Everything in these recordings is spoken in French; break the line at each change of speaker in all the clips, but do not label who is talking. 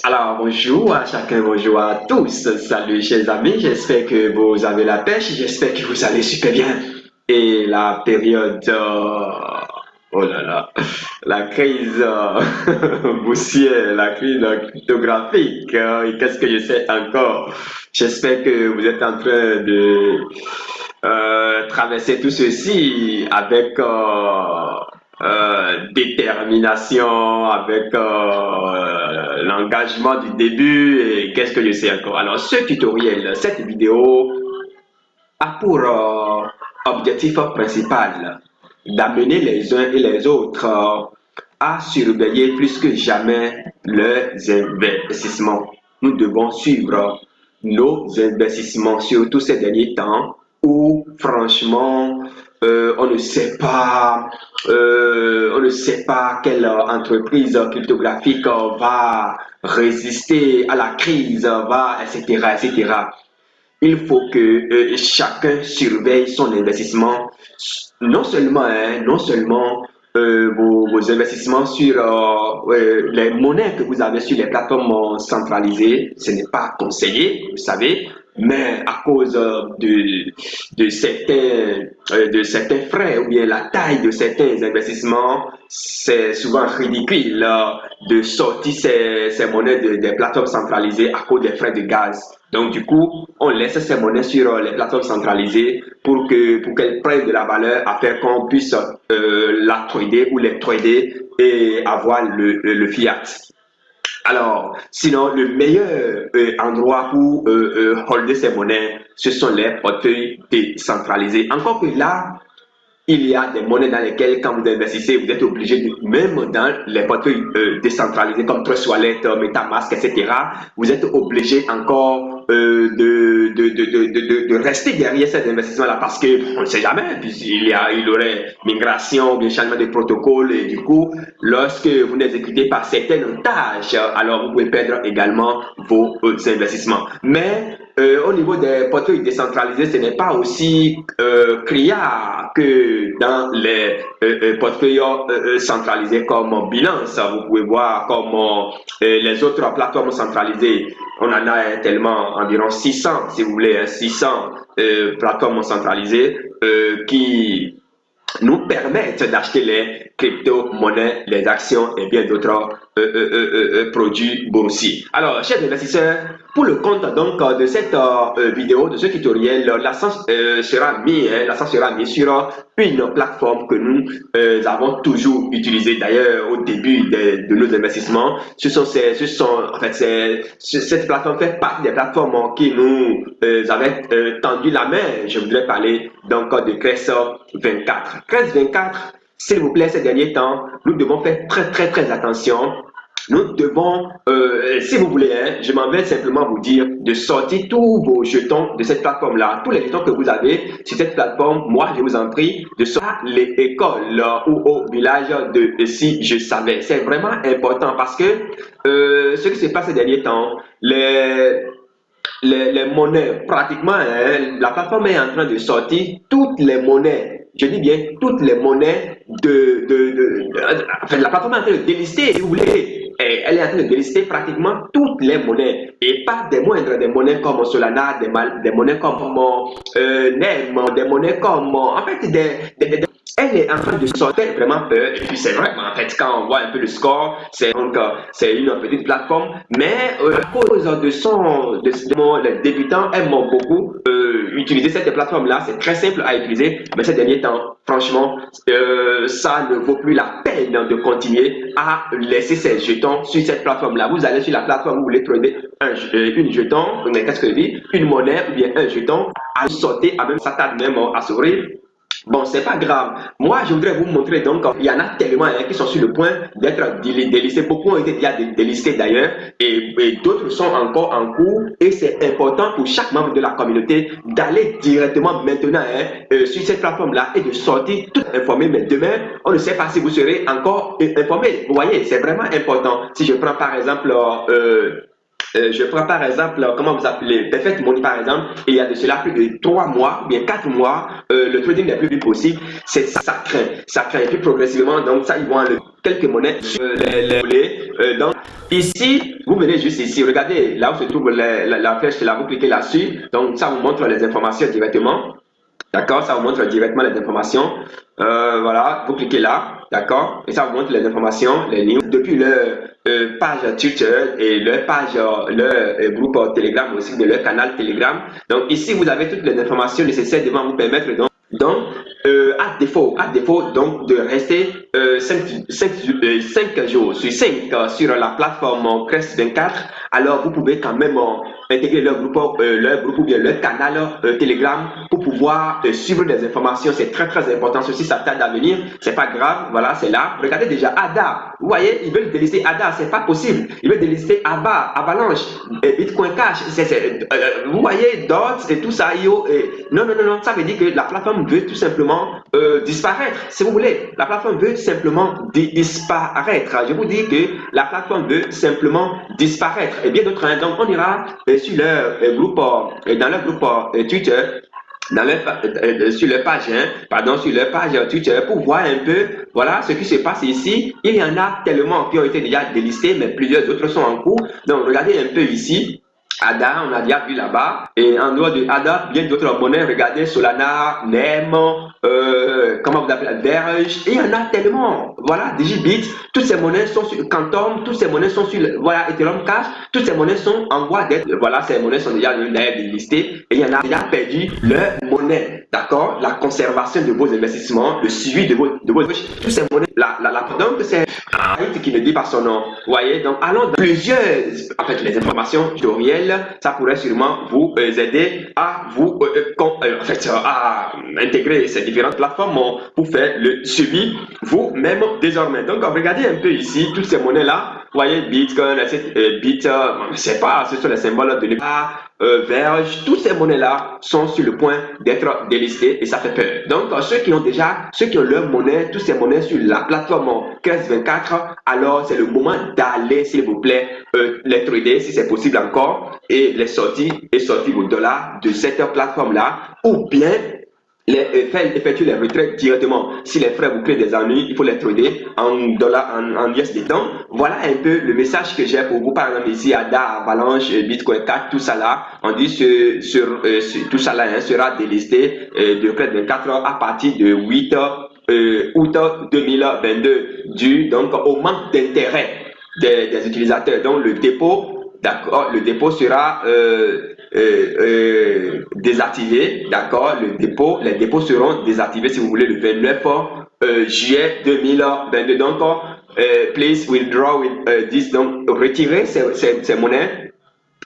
Alors, bonjour à chacun, bonjour à tous. Salut, chers amis. J'espère que vous avez la pêche. J'espère que vous allez super bien. Et la période, oh là là, la crise boursière, la crise cryptographique. Et qu'est-ce que je sais encore? J'espère que vous êtes en train de traverser tout ceci avec détermination, avec l'engagement du début et qu'est-ce que je sais encore. Alors, ce tutoriel, cette vidéo a pour objectif principal d'amener les uns et les autres à surveiller plus que jamais leurs investissements. Nous devons suivre nos investissements, surtout ces derniers temps où franchement on ne sait pas quelle entreprise cryptographique va résister à la crise, va, etc., etc. Il faut que chacun surveille son investissement, non seulement vos investissements sur les monnaies que vous avez sur les plateformes centralisées, ce n'est pas conseillé, vous savez, mais à cause de certains frais ou bien la taille de certains investissements, c'est souvent ridicule de sortir ces monnaies des plateformes centralisées à cause des frais de gaz. Donc, du coup, on laisse ces monnaies sur les plateformes centralisées pour qu'elles prennent de la valeur afin qu'on puisse la trader ou les trader et avoir le fiat. Alors, sinon, le meilleur endroit pour holder ces monnaies, ce sont les portefeuilles décentralisés. Encore que là, il y a des monnaies dans lesquelles, quand vous investissez, vous êtes obligé, même dans les portefeuilles décentralisés comme Trust Wallet, MetaMask, etc., vous êtes obligé encore de rester derrière cet investissement-là parce qu'on ne sait jamais, il y aurait migration, bien changement de protocole, et du coup, lorsque vous n'exécutez pas certaines tâches, alors vous pouvez perdre également vos investissements. Mais au niveau des portefeuilles décentralisés, ce n'est pas aussi criard que dans les portefeuilles centralisés comme Binance. Vous pouvez voir comme les autres plateformes centralisées. On en a tellement environ 600, si vous voulez, 600 plateformes centralisées qui nous permettent d'acheter les crypto-monnaies, les actions et bien d'autres produits boursiers. Alors, chers investisseurs, pour le compte donc de cette vidéo, de ce tutoriel, l'accent sera mis sur une plateforme que nous avons toujours utilisée d'ailleurs au début de nos investissements. Cette plateforme fait partie des plateformes qui nous avaient tendu la main. Je voudrais parler donc de Cress24. Cress24, s'il vous plaît, ces derniers temps, nous devons faire très attention. Nous devons, si vous voulez, hein, je m'en vais simplement vous dire de sortir tous vos jetons de cette plateforme-là. Tous les jetons que vous avez sur cette plateforme, moi, je vous en prie de sortir à l'école ou au village de Si Je Savais. C'est vraiment important parce que ce qui se passe ces derniers temps, les monnaies, pratiquement, hein, la plateforme est en train de sortir toutes les monnaies. Je dis bien toutes les monnaies enfin, la plateforme est en train de délister, si vous voulez. Elle est en train de délister pratiquement toutes les monnaies. Et pas des moindres, des monnaies comme Solana, des monnaies comme NEM, des monnaies comme. En fait, elle est en train de sortir vraiment peur. Et puis c'est vrai, en fait, quand on voit un peu le score, c'est une petite plateforme, mais à cause les débutants aiment beaucoup utiliser cette plateforme-là. C'est très simple à utiliser, mais ces derniers temps, franchement, ça ne vaut plus la peine de continuer à laisser ces jetons sur cette plateforme-là. Vous allez sur la plateforme, vous voulez trouver une jeton, qu'est-ce que je dis, une monnaie ou bien un jeton, à sortir, à même ça tarde même à s'ouvrir. Bon, c'est pas grave. Moi, je voudrais vous montrer donc, il y en a tellement hein, qui sont sur le point d'être délistés. Beaucoup ont été déjà délistés d'ailleurs et d'autres sont encore en cours. Et c'est important pour chaque membre de la communauté d'aller directement maintenant hein, sur cette plateforme-là et de sortir tout informé. Mais demain, on ne sait pas si vous serez encore informé. Vous voyez, c'est vraiment important. Si je prends par exemple je prends par exemple, comment vous appelez, Perfect Money par exemple, et il y a de cela plus de 3 mois, ou bien 4 mois, le trading n'est plus vite possible, c'est ça, ça craint. Et puis progressivement, donc ça, ils vont enlever quelques monnaies sur Donc, ici, vous venez juste ici, regardez là où se trouve la flèche là, vous cliquez là-dessus. Donc, ça vous montre les informations directement. D'accord, ça vous montre directement les informations. Voilà, vous cliquez là, d'accord, et ça vous montre les informations, les liens depuis leur page Twitter et leur page, leur groupe Telegram aussi, de leur canal Telegram. Donc ici, vous avez toutes les informations nécessaires devant vous permettre donc à défaut donc de rester 5 jours sur 5 sur la plateforme Crest 24, alors vous pouvez quand même intégrer leur groupe ou bien leur canal Telegram pour pouvoir suivre des informations. C'est très très important. Ceci, ça tarde à venir. C'est pas grave. Voilà, c'est là. Regardez déjà ADA. Vous voyez, ils veulent délister ADA. C'est pas possible. Ils veulent délister ABA, Avalanche, Bitcoin Cash. Vous voyez, DOTS et tout ça. Non, non, non, non. Ça veut dire que la plateforme veut tout simplement disparaître. Si vous voulez, la plateforme veut tout simplement disparaître. Je vous dis que la plateforme veut simplement disparaître. Et bien d'autres. Donc, on ira sur leur groupe, dans leur groupe Twitter, sur leur page, sur leur page Twitter pour voir un peu, voilà, ce qui se passe ici. Il y en a tellement qui ont été déjà délistés, mais plusieurs autres sont en cours. Donc, regardez un peu ici. ADA, on a déjà vu là-bas. Et en dehors de ADA, bien d'autres monnaies. Regardez Solana, NEM, comment vous appelez, Verge. Et il y en a tellement. Voilà, Digibit. Toutes ces monnaies sont sur Quantum. Toutes ces monnaies sont sur, voilà, Ethereum Cash. Toutes ces monnaies sont en voie d'être, voilà, ces monnaies sont déjà délistées. Et il y en a déjà perdu leur monnaie. D'accord? La conservation de vos investissements, le suivi de vos toutes ces monnaies. Donc, c'est qui ne dit pas son nom. Vous voyez? Donc, allons dans plusieurs, en fait, les informations tutoriels, ça pourrait sûrement vous aider à vous, à intégrer ces différentes plateformes pour faire le suivi vous-même désormais. Donc, regardez un peu ici, toutes ces monnaies-là. Vous voyez, Bitcoin, Bit, je ne sais pas, ce sont les symboles de l'État, Verge, toutes ces monnaies-là sont sur le point d'être délistées et ça fait peur. Donc, ceux qui ont leur monnaie, toutes ces monnaies sur la plateforme 1524, alors c'est le moment d'aller, s'il vous plaît, les trader si c'est possible encore et les sortir vos dollars de cette plateforme-là ou bien effectuer les retraites directement. Si les frais vous créent des ennuis, il faut les trader en dollars, en USD. Donc, voilà un peu le message que j'ai pour vous. Par exemple, ici, ADA, Avalanche, Bitcoin 4, tout ça là, on dit sur tout ça là sera délisté de près de 24 heures à partir de 8 août 2022, dû donc au manque d'intérêt des utilisateurs. Donc, le dépôt, d'accord, le dépôt sera désactivé, d'accord, les dépôts seront désactivés si vous voulez le 29 juillet 2022. Donc, please withdraw with this. Donc, retirez ces monnaies.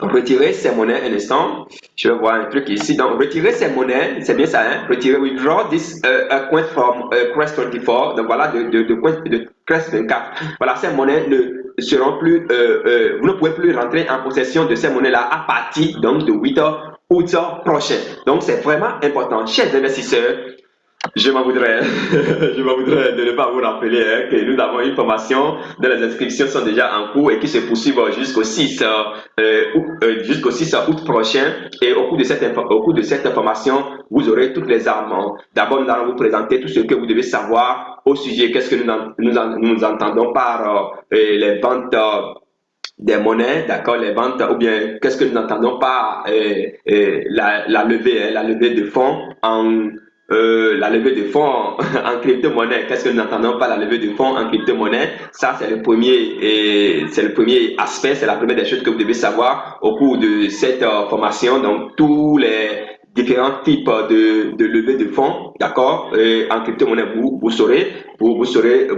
Retirer ces monnaies un instant. Je vais voir un truc ici. Donc, retirer ces monnaies, c'est bien ça, hein? Retirer, withdraw this coin from Crest 24. Donc, voilà, de Crest 24. Voilà, ces monnaies ne seront plus, vous ne pouvez plus rentrer en possession de ces monnaies-là à partir donc de 8 août prochain. Donc, c'est vraiment important. Chers investisseurs, je m'en voudrais, je m'en voudrais de ne pas vous rappeler que nous avons une formation dont les inscriptions sont déjà en cours et qui se poursuivent jusqu'au 6 août prochain. Et au cours de cette formation, vous aurez toutes les armes. D'abord, nous allons vous présenter tout ce que vous devez savoir au sujet. Qu'est-ce que nous entendons par les ventes des monnaies, d'accord, les ventes, ou bien qu'est-ce que nous entendons par la levée de fonds la levée de fonds en crypto-monnaie. Qu'est-ce que nous entendons par la levée de fonds en crypto-monnaie? Ça, c'est le premier aspect, c'est la première des choses que vous devez savoir au cours de cette formation. Donc, tous les différents types de levée de fonds, d'accord, en crypto-monnaie, vous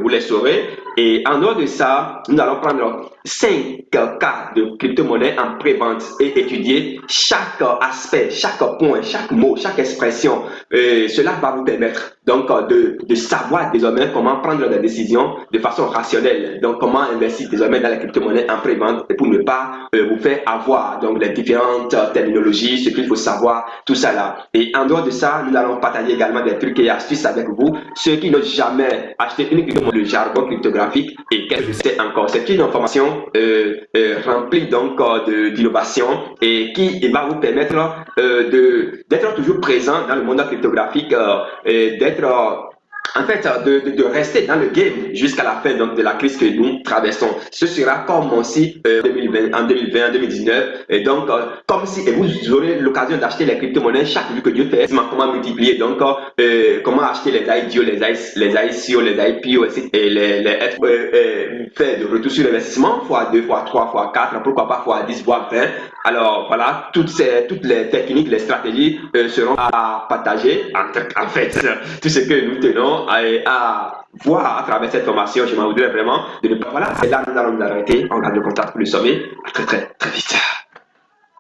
les saurez. Et en dehors de ça, nous allons prendre 5 cas de crypto-monnaie en pré-vente et étudier chaque aspect, chaque point, chaque mot, chaque expression. Cela va vous permettre donc de savoir désormais comment prendre des décisions de façon rationnelle. Donc, comment investir désormais dans la crypto-monnaie en pré-vente pour ne pas vous faire avoir donc les différentes terminologies, ce qu'il faut savoir, tout ça là. Et en dehors de ça, nous allons partager également des trucs et astuces avec vous, ceux qui n'ont jamais acheté uniquement le jargon cryptographique et qu'est-ce que c'est encore. C'est une information remplie donc d'innovation et qui va vous permettre d'être toujours présent dans le monde cryptographique, d'être en fait, de rester dans le game jusqu'à la fin donc, de la crise que nous traversons. Ce sera comme aussi 2020, en 2020, en 2019. Et donc, comme si et vous aurez l'occasion d'acheter les crypto-monnaies chaque jour que Dieu fait, comment multiplier. Donc, comment acheter les IDO, les ICO, les IPO, et faire de retour sur l'investissement, fois 2, fois 3, fois 4, pourquoi pas fois 10, voire 20. Alors, voilà, toutes les techniques, les stratégies seront à partager. En fait, tout ce que nous tenons à voir à travers cette formation, je m'en voudrais vraiment de ne pas. Voilà, et là, nous allons nous arrêter. On garde le contact pour le sommet. À très, très, très vite.